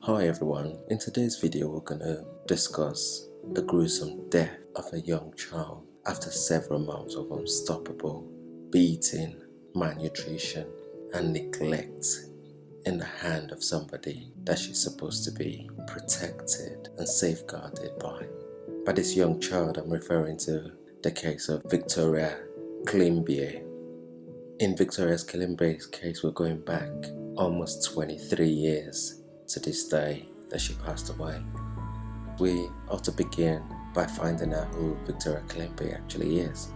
Hi everyone, in today's video we're going to discuss the gruesome death of a young child after several months of unstoppable beating, malnutrition and neglect in the hand of somebody that she's supposed to be protected and safeguarded by. By this young child I'm referring to the case of Victoria Climbie. In Victoria Climbie's case we're going back almost 23 years to this day that she passed away. We ought to begin by finding out who Victoria Climbie actually is.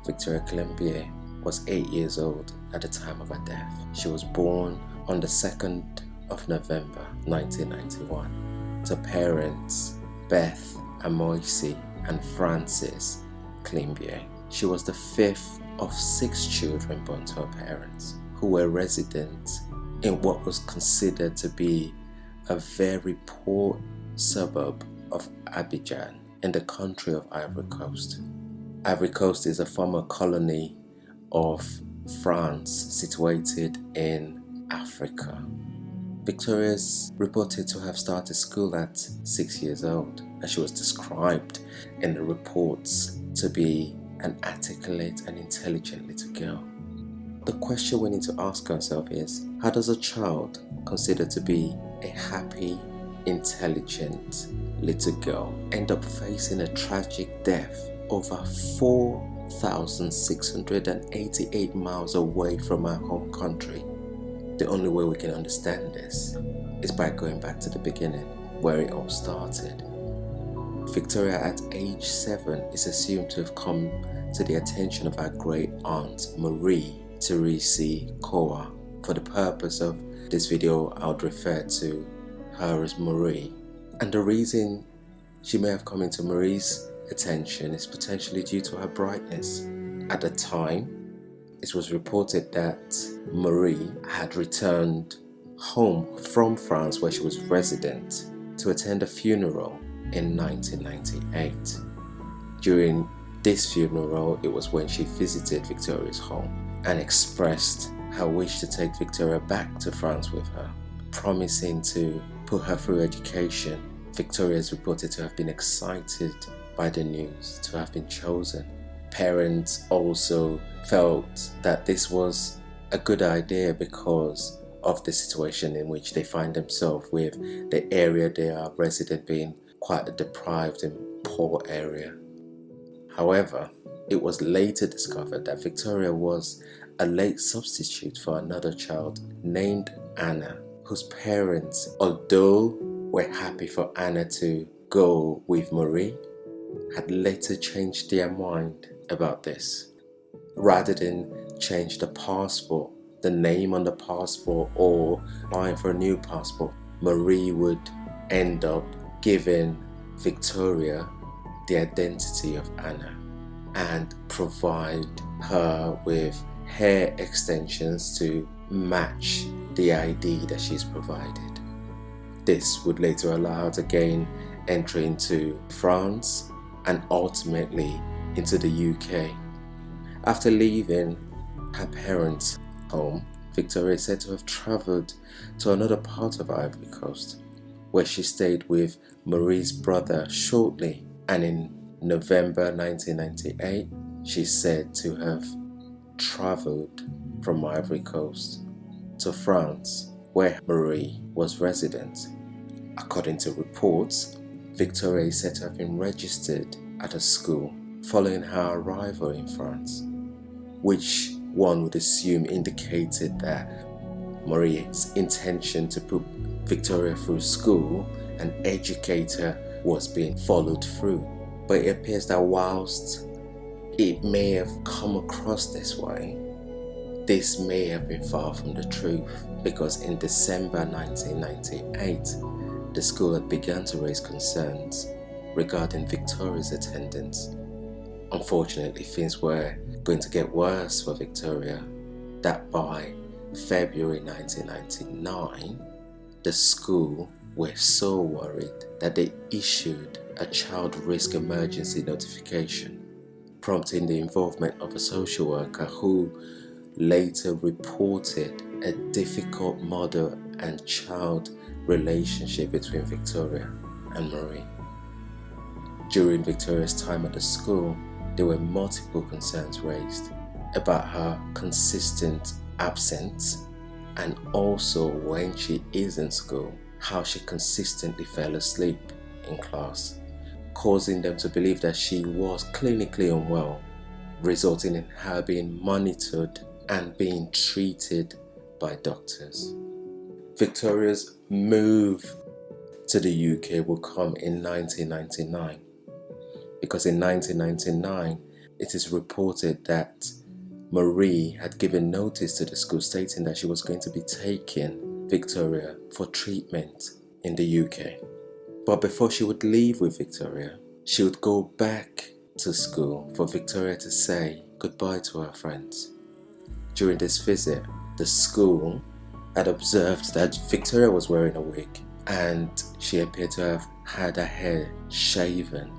Victoria Climbie was 8 years old at the time of her death. She was born on the 2nd of November 1991 to parents Beth, Amoisi and Francis Climbie. She was the fifth of 6 children born to her parents, who were residents in what was considered to be a very poor suburb of Abidjan in the country of Ivory Coast. Ivory Coast is a former colony of France situated in Africa. Victoria is reported to have started school at 6 years old, and she was described in the reports to be an articulate and intelligent little girl. The question we need to ask ourselves is, how does a child considered to be a happy, intelligent little girl end up facing a tragic death over 4,688 miles away from her home country? The only way we can understand this is by going back to the beginning, where it all started. Victoria at age 7 is assumed to have come to the attention of her great aunt Marie Therese Koa. For the purpose of this video, I would refer to her as Marie. And the reason she may have come into Marie's attention is potentially due to her brightness. At the time, it was reported that Marie had returned home from France, where she was resident, to attend a funeral in 1998. During this funeral, it was when she visited Victoria's home and expressed her wish to take Victoria back to France with her, promising to put her through education. Victoria is reported to have been excited by the news to have been chosen. Parents also felt that this was a good idea because of the situation in which they find themselves, with the area they are resident being quite a deprived and poor area. However, it was later discovered that Victoria was a late substitute for another child named Anna, whose parents, although were happy for Anna to go with Marie, had later changed their mind about this. Rather than change the passport, the name on the passport, or applying for a new passport, Marie would end up giving Victoria the identity of Anna and provide her with hair extensions to match the ID that she's provided. This would later allow her to gain entry into France and ultimately into the UK. After leaving her parents' home, Victoria is said to have travelled to another part of Ivory Coast, where she stayed with Marie's brother shortly, and in November 1998 she's said to have travelled from Ivory Coast to France, where Marie was resident. According to reports, Victoria is said to have been registered at a school following her arrival in France, which one would assume indicated that Marie's intention to put Victoria through school and educate her was being followed through. But it appears that whilst it may have come across this way, this may have been far from the truth, because in December 1998, the school had begun to raise concerns regarding Victoria's attendance. Unfortunately, things were going to get worse for Victoria, that by February 1999, the school were so worried that they issued a child risk emergency notification, prompting the involvement of a social worker who later reported a difficult mother and child relationship between Victoria and Marie. During Victoria's time at the school, there were multiple concerns raised about her consistent absence, and also when she is in school, how she consistently fell asleep in class, causing them to believe that she was clinically unwell, resulting in her being monitored and being treated by doctors. Victoria's move to the UK will come in 1999, because in 1999 it is reported that Marie had given notice to the school stating that she was going to be taking Victoria for treatment in the UK. But before she would leave with Victoria, she would go back to school for Victoria to say goodbye to her friends. During this visit, the school had observed that Victoria was wearing a wig and she appeared to have had her hair shaven.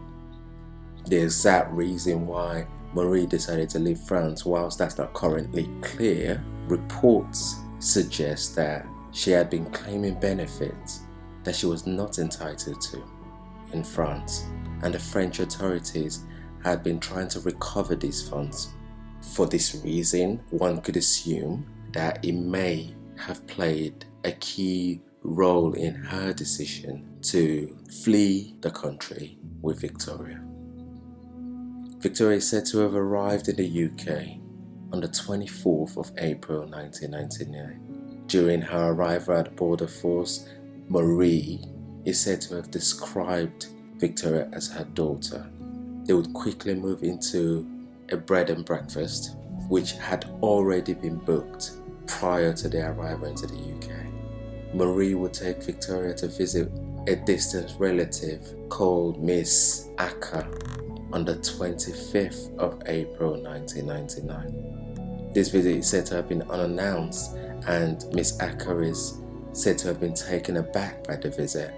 The exact reason why Marie decided to leave France, whilst that's not currently clear, reports suggest that she had been claiming benefits that she was not entitled to in France, and the French authorities had been trying to recover these funds. For this reason, one could assume that it may have played a key role in her decision to flee the country with Victoria. Victoria is said to have arrived in the UK on the 24th of April 1999. During her arrival at Border Force, Marie is said to have described Victoria as her daughter. They would quickly move into a bread and breakfast, which had already been booked prior to their arrival into the UK. Marie would take Victoria to visit a distant relative called Miss Acker on the 25th of April 1999. This visit is said to have been unannounced, and Miss Acker is said to have been taken aback by the visit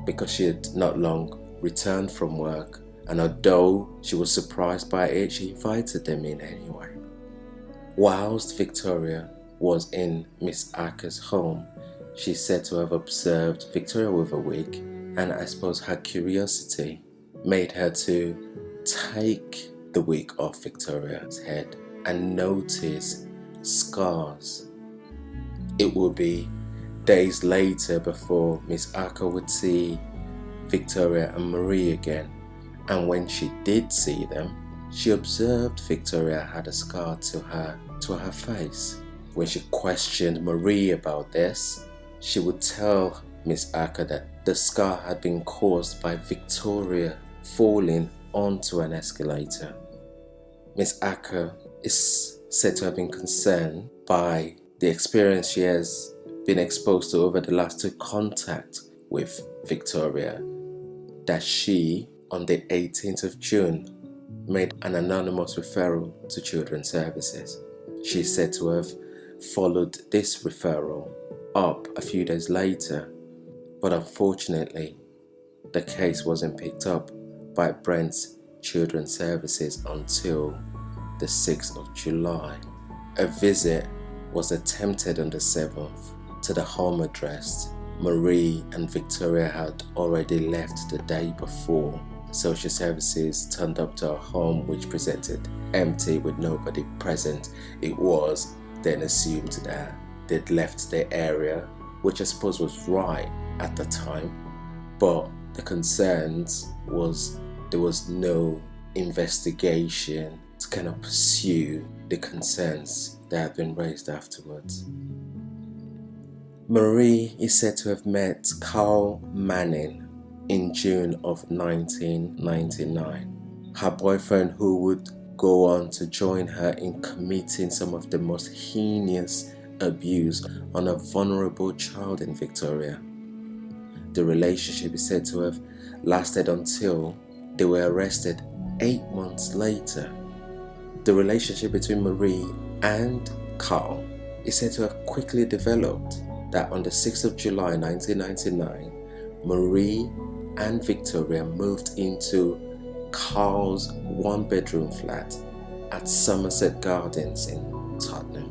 because she had not long returned from work, and although she was surprised by it, she invited them in anyway. Whilst Victoria was in Miss Acker's home, she's said to have observed Victoria with a wig, and I suppose her curiosity made her to take the wig off Victoria's head and notice scars. It would be days later before Miss Acker would see Victoria and Marie again, and when she did see them, she observed Victoria had a scar to her face. When she questioned Marie about this, she would tell Miss Acker that the scar had been caused by Victoria falling onto an escalator. Miss Acker is said to have been concerned by the experience she has been exposed to over the last two contacts with Victoria, that she, on the 18th of June, made an anonymous referral to Children's Services. She is said to have followed this referral up a few days later, but unfortunately, the case wasn't picked up by Brent's Children's Services until the 6th of July. A visit was attempted on the 7th to the home address Marie and Victoria had already left the day before. Social services turned up to her home, which presented empty with nobody present. It was then assumed that they'd left the area, which I suppose was right at the time, but the concerns was there was no investigation to kind of pursue the concerns that had been raised afterwards. Marie is said to have met Carl Manning in June of 1999, her boyfriend, who would go on to join her in committing some of the most heinous abuse on a vulnerable child in Victoria. The relationship is said to have lasted until they were arrested 8 months later. The relationship between Marie and Carl is said to have quickly developed, that on the 6th of July 1999, Marie and Victoria moved into Carl's one-bedroom flat at Somerset Gardens in Tottenham.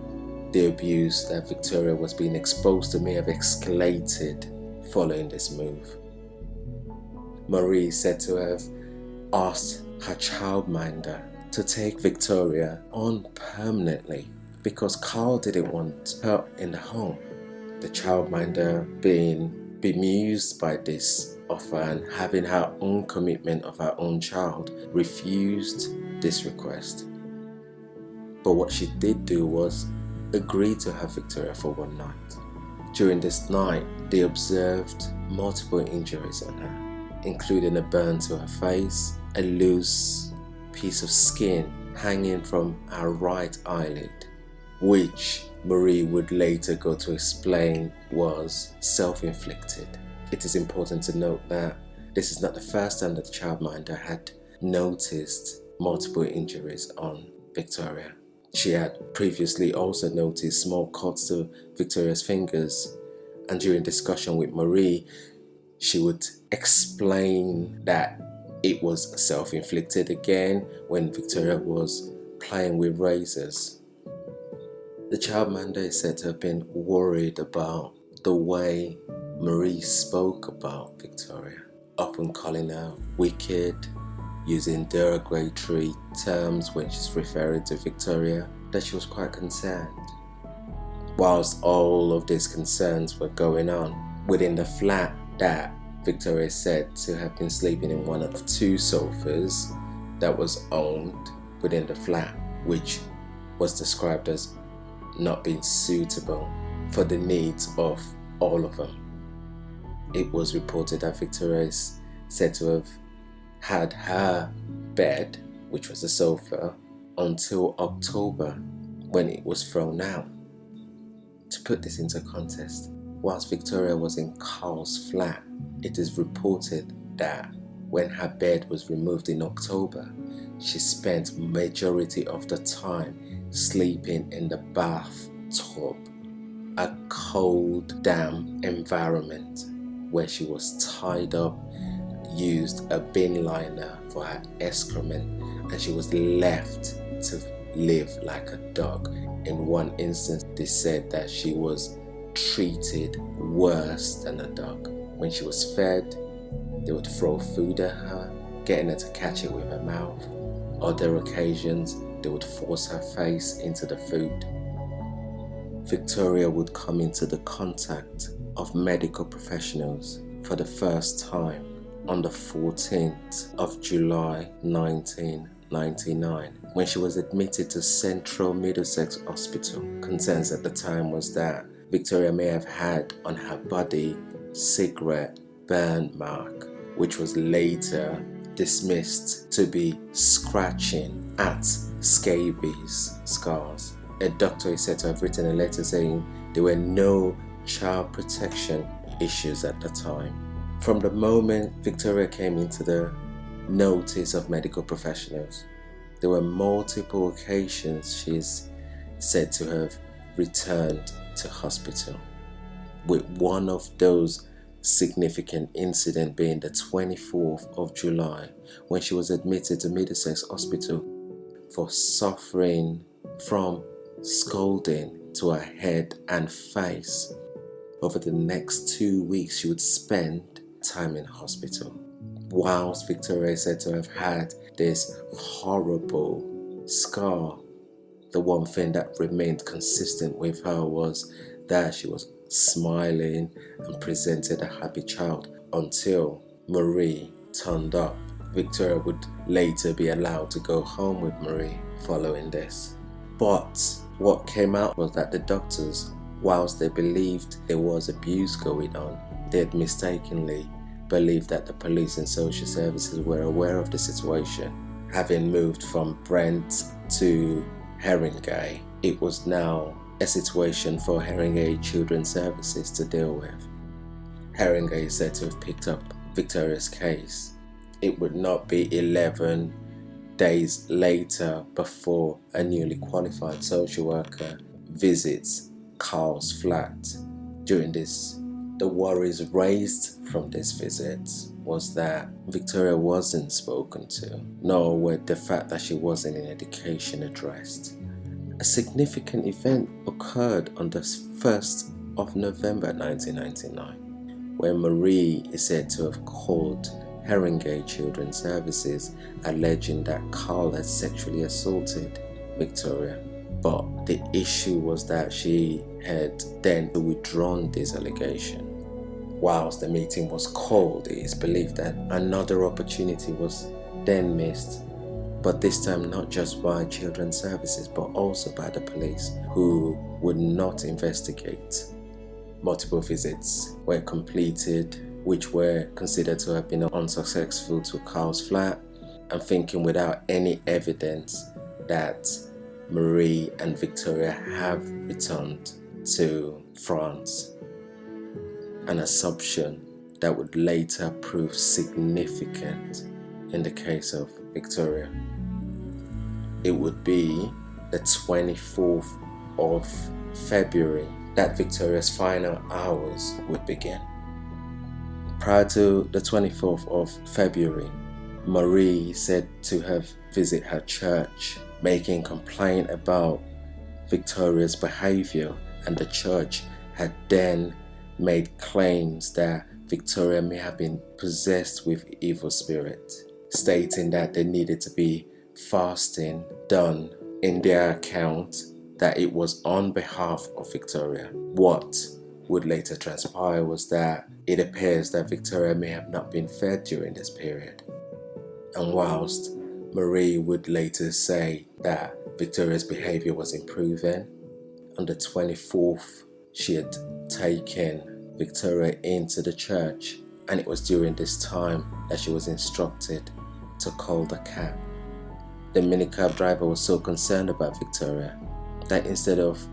the abuse that Victoria was being exposed to may have escalated following this move. Marie is said to have asked her childminder to take Victoria on permanently because Carl didn't want her in the home. The childminder, being bemused by this offer and having her own commitment of her own child, refused this request. But what she did do was agree to have Victoria for one night. During this night, they observed multiple injuries on her, including a burn to her face, a loose piece of skin hanging from her right eyelid, which Marie would later go to explain was self-inflicted. It is important to note that this is not the first time that the childminder had noticed multiple injuries on Victoria. She had previously also noticed small cuts to Victoria's fingers, and during discussion with Marie, she would explain that it was self-inflicted again when Victoria was playing with razors. The childminder is said to have been worried about the way Marie spoke about Victoria, often calling her wicked, using derogatory terms when she's referring to Victoria, that she was quite concerned. Whilst all of these concerns were going on within the flat that Victoria is said to have been sleeping in one of two sofas that was owned within the flat, which was described as not being suitable for the needs of all of them. It was reported that Victoria is said to have had her bed, which was a sofa, until October when it was thrown out. To put this into context, whilst Victoria was in Carl's flat, it is reported that when her bed was removed in October, she spent majority of the time sleeping in the bathtub, a cold, damp environment where she was tied up, used a bin liner for her excrement, and she was left to live like a dog. In one instance, they said that she was treated worse than a dog. When she was fed, they would throw food at her, getting her to catch it with her mouth. Other occasions, they would force her face into the food. Victoria would come into the contact of medical professionals for the first time on the 14th of July 1999 when she was admitted to Central Middlesex Hospital. Concerns at the time was that Victoria may have had on her body cigarette burn mark, which was later dismissed to be scratching at scabies scars. A doctor is said to have written a letter saying there were no child protection issues at the time. From the moment Victoria came into the notice of medical professionals, there were multiple occasions she's said to have returned to hospital, with one of those significant incident being the 24th of July when she was admitted to Middlesex Hospital for suffering from scalding to her head and face. Over the next 2 weeks, she would spend time in hospital. Whilst Victoria is said to have had this horrible scar, the one thing that remained consistent with her was that she was smiling and presented a happy child until Marie turned up. Victoria would later be allowed to go home with Marie following this. But what came out was that the doctors, whilst they believed there was abuse going on, they had mistakenly believed that the police and social services were aware of the situation. Having moved from Brent to Haringey, it was now a situation for Haringey Children's Services to deal with. Haringey is said to have picked up Victoria's case. It would not be 11 days later before a newly qualified social worker visits Carl's flat. During this, the worries raised from this visit was that Victoria wasn't spoken to, nor were the fact that she wasn't in education addressed. A significant event occurred on the 1st of November 1999, where Marie is said to have called Haringey Children's Services alleging that Carl had sexually assaulted Victoria. But the issue was that she had then withdrawn this allegation. Whilst the meeting was called, it is believed that another opportunity was then missed, but this time not just by Children's Services but also by the police, who would not investigate. Multiple visits were completed, which were considered to have been unsuccessful, to Carl's flat, and thinking without any evidence that Marie and Victoria have returned to France. An assumption that would later prove significant in the case of Victoria. It would be the 24th of February that Victoria's final hours would begin. Prior to the 24th of February, Marie is said to have visited her church, making complaint about Victoria's behavior, and the church had then made claims that Victoria may have been possessed with evil spirit, stating that there needed to be fasting done. In their account, that it was on behalf of Victoria. What would later transpire was that it appears that Victoria may have not been fed during this period. And whilst Marie would later say that Victoria's behavior was improving, on the 24th she had taken Victoria into the church, and it was during this time that she was instructed to call the cab. The minicab driver was so concerned about Victoria that instead of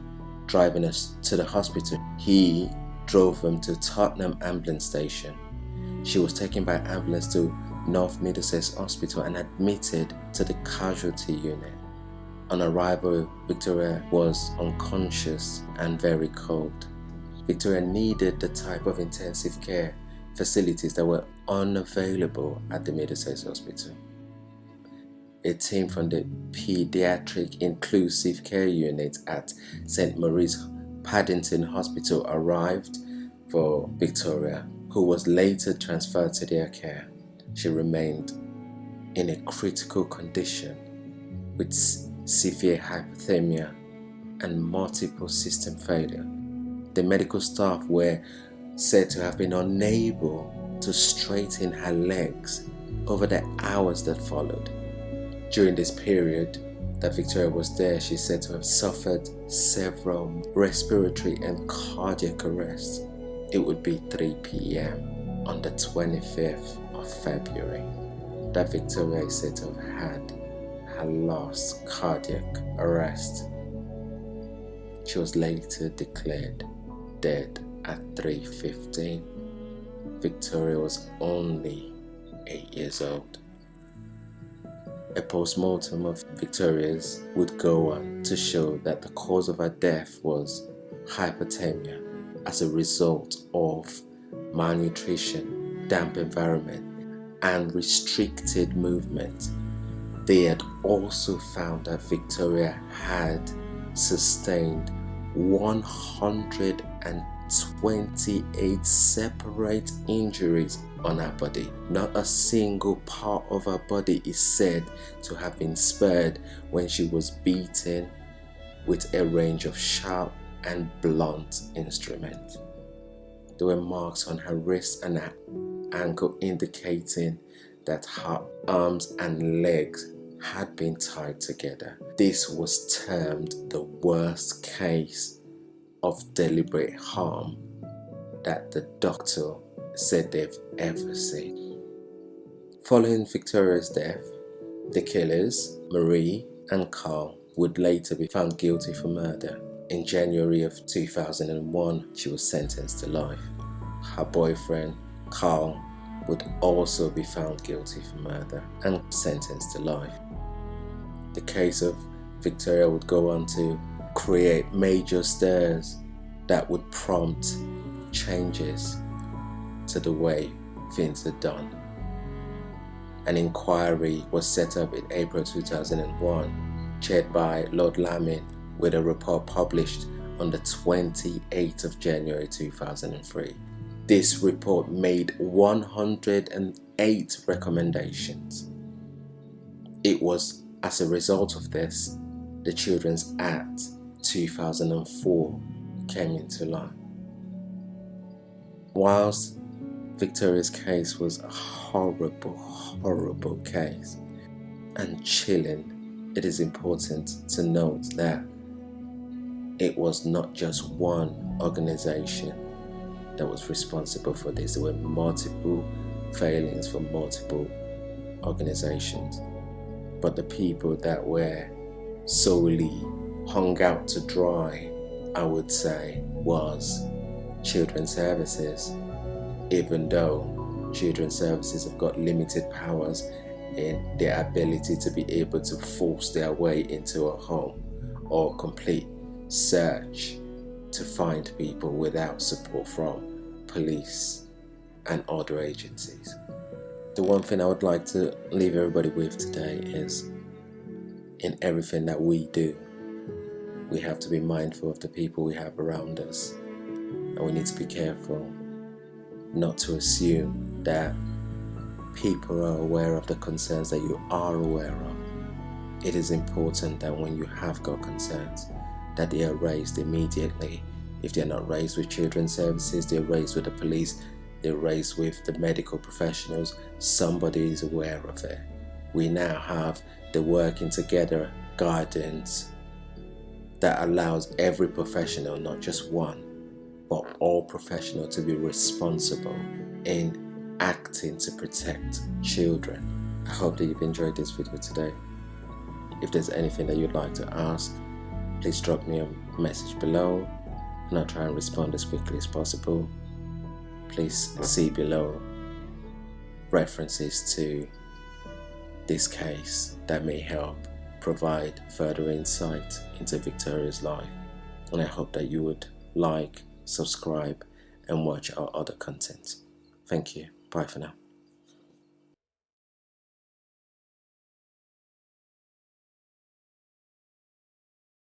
driving us to the hospital, he drove them to Tottenham Ambulance Station. She was taken by ambulance to North Middlesex Hospital and admitted to the casualty unit. On arrival, Victoria was unconscious and very cold. Victoria needed the type of intensive care facilities that were unavailable at the Middlesex Hospital. A team from the Pediatric Inclusive Care Unit at St. Mary's Paddington Hospital arrived for Victoria, who was later transferred to their care. She remained in a critical condition with severe hypothermia and multiple system failure. The medical staff were said to have been unable to straighten her legs over the hours that followed. During this period that Victoria was there, she said to have suffered several respiratory and cardiac arrests. It would be 3 p.m. on the 25th of February that Victoria is said to have had her last cardiac arrest. She was later declared dead at 3:15. Victoria was only 8 years old. A post-mortem of Victoria's would go on to show that the cause of her death was hypothermia as a result of malnutrition, damp environment, and restricted movement. They had also found that Victoria had sustained 128 separate injuries on her body. Not a single part of her body is said to have been spared when she was beaten with a range of sharp and blunt instruments. There were marks on her wrist and her ankle indicating that her arms and legs had been tied together. This was termed the worst case of deliberate harm that the doctor said they've ever seen. Following Victoria's death, the killers, Marie and Carl, would later be found guilty for murder. In January of 2001, she was sentenced to life. Her boyfriend, Carl, would also be found guilty for murder and sentenced to life. The case of Victoria would go on to create major stirs that would prompt changes to the way things are done. An inquiry was set up in April 2001, chaired by Lord Lamin, with a report published on the 28th of January 2003. This report made 108 recommendations. It was as a result of this, the Children's Act 2004 came into line. Whilst Victoria's case was a horrible, horrible case and chilling, it is important to note that it was not just one organization that was responsible for this. There were multiple failings from multiple organizations. But the people that were solely hung out to dry, I would say, was Children's Services. Even though Children's Services have got limited powers in their ability to be able to force their way into a home or complete search to find people without support from police and other agencies. The one thing I would like to leave everybody with today is, in everything that we do, we have to be mindful of the people we have around us, and we need to be careful not to assume that people are aware of the concerns that you are aware of. It is important that when you have got concerns, that they are raised immediately. If they're not raised with Children's Services, they're raised with the police, they're raised with the medical professionals. Somebody is aware of it. We now have the working together guidance that allows every professional, not just one, but all professionals, to be responsible in acting to protect children. I hope that you've enjoyed this video today. If there's anything that you'd like to ask, please drop me a message below and I'll try and respond as quickly as possible. Please see below references to this case that may help provide further insight into Victoria's life, and I hope that you would like, subscribe and watch our other content. Thank you. Bye for now.